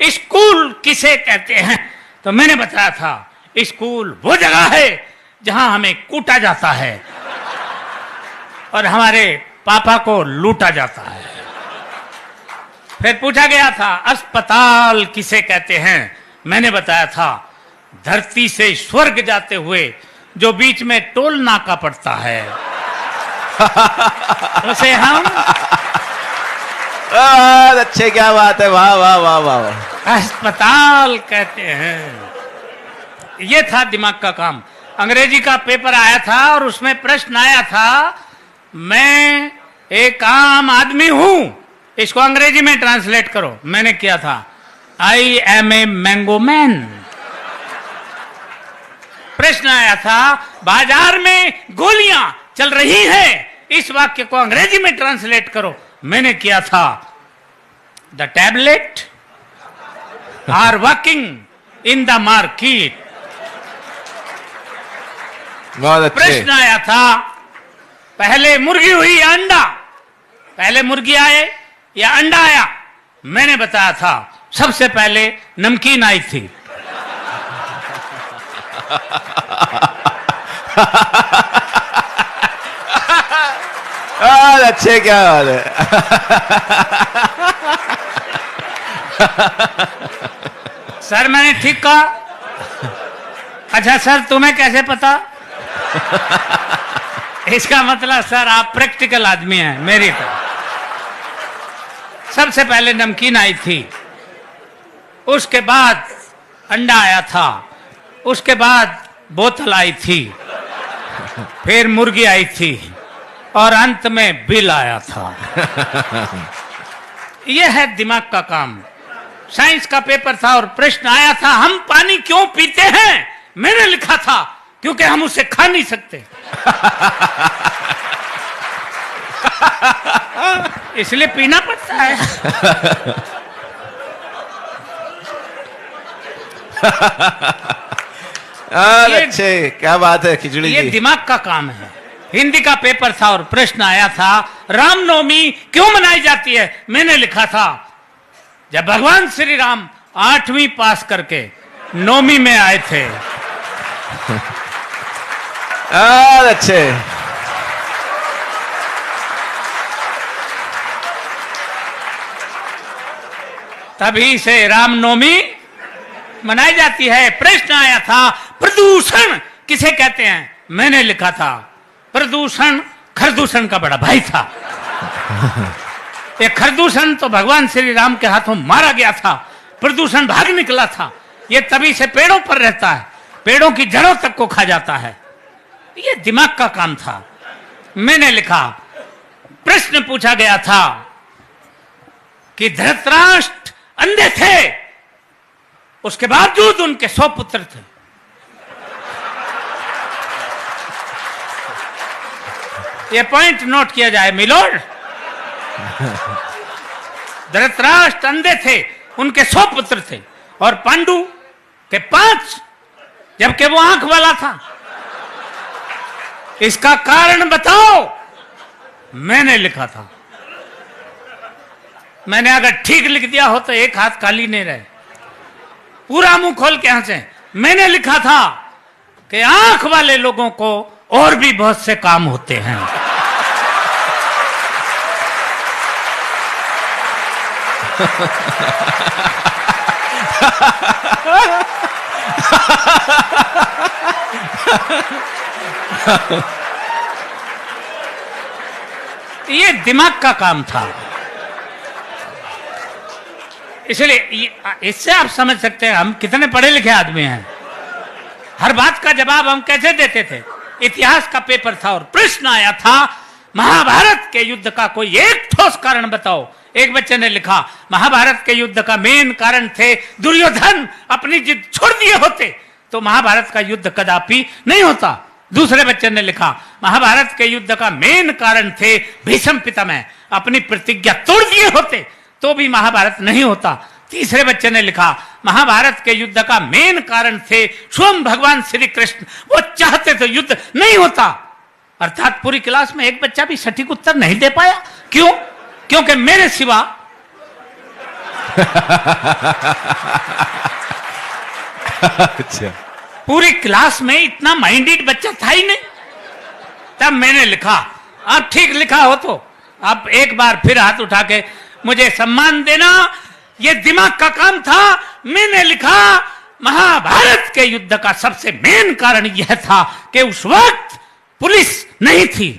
School किसे कहते हैं? तो मैंने बताया था स्कूल वो जगह है जहां हमें कूटा जाता है और हमारे पापा को लूटा जाता है। फिर पूछा गया था अस्पताल किसे कहते हैं? मैंने बताया था धरती से स्वर्ग जाते हुए जो बीच में टोल नाका पड़ता है उसे हम अच्छे, क्या बात है, वाह वाह वाह वाह, अस्पताल कहते हैं। ये था दिमाग का काम। अंग्रेजी का पेपर आया था और उसमें प्रश्न आया था मैं एक आम आदमी हूं, इसको अंग्रेजी में ट्रांसलेट करो। मैंने किया था I am a mango man. प्रश्न आया था बाजार में गोलियां चल रही हैं, इस वाक्य को अंग्रेजी में ट्रांसलेट करो। मैंने किया था the tablet are walking in the market. बहुत अच्छे। प्रश्न आया था पहले मुर्गी हुई या अंडा? पहले मुर्गी आए या अंडा आया? मैंने बताया था सबसे पहले नमकीन आई थी। अच्छे, क्या बात है। सर मैंने ठीक कहा? अच्छा सर तुम्हें कैसे पता? इसका मतलब सर आप प्रैक्टिकल आदमी हैं मेरी तरह। सबसे पहले नमकीन आई थी, उसके बाद अंडा आया था, उसके बाद बोतल आई थी, फिर मुर्गी आई थी और अंत में बिल आया था। यह है दिमाग का काम। साइंस का पेपर था और प्रश्न आया था हम पानी क्यों पीते हैं? मैंने लिखा था क्योंकि हम उसे खा नहीं सकते इसलिए पीना पड़ता है। अच्छे, क्या बात है खिचड़ी ये जी। दिमाग का काम है। हिंदी का पेपर था और प्रश्न आया था रामनवमी क्यों मनाई जाती है? मैंने लिखा था जब भगवान श्री राम 8वीं पास करके 9वीं में आए थे। अच्छे, तभी से रामनवमी मनाई जाती है। प्रश्न आया था प्रदूषण किसे कहते हैं? मैंने लिखा था प्रदूषण खरदूषण का बड़ा भाई था। ये खरदूषण तो भगवान श्री राम के हाथों मारा गया था, प्रदूषण भाग निकला था। ये तभी से पेड़ों पर रहता है, पेड़ों की जड़ों तक को खा जाता है। ये दिमाग का काम था। मैंने लिखा प्रश्न पूछा गया था कि धृतराष्ट्र अंधे थे, उसके बावजूद उनके 100 पुत्र थे। ये पॉइंट नोट किया जाए मिलोड। धृतराष्ट्र अंधे थे, उनके 100 पुत्र थे और पांडु के 5, जबकि वो आंख वाला था। इसका कारण बताओ। मैंने लिखा था। मैंने अगर ठीक लिख दिया हो तो एक हाथ खाली नहीं रहे, पूरा मुंह खोल के हंसे। मैंने लिखा था कि आंख वाले लोगों को और भी बहुत से काम होते हैं। ये दिमाग का काम था। इसलिए इससे आप समझ सकते हैं हम कितने पढ़े लिखे आदमी हैं। हर बात का जवाब हम कैसे देते थे। इतिहास का पेपर था और प्रश्न आया था महाभारत के युद्ध का कोई एक ठोस कारण बताओ। एक बच्चे ने लिखा महाभारत के युद्ध का मेन कारण थे दुर्योधन अपनी जिद छोड़ दिए होते तो महाभारत का युद्ध कदापि नहीं होता। दूसरे बच्चे ने लिखा महाभारत के युद्ध का मेन कारण थे भीष्म पितामह अपनी प्रतिज्ञा तोड़ दिए होते तो भी महाभारत नहीं होता। तीसरे बच्चे ने लिखा महाभारत के युद्ध का मेन कारण थे स्वयं भगवान श्री कृष्ण, वो चाहते तो युद्ध नहीं होता। अर्थात पूरी क्लास में एक बच्चा भी सटीक उत्तर नहीं दे पाया। क्यों? क्योंकि मेरे सिवा अच्छा। पूरी क्लास में इतना माइंडेड बच्चा था ही नहीं। तब मैंने लिखा, अब ठीक लिखा हो तो अब एक बार फिर हाथ उठा के मुझे सम्मान देना, ये दिमाग का काम था। मैंने लिखा, महाभारत के युद्ध का सबसे मेन कारण यह था कि उस वक्त पुलिस नहीं थी।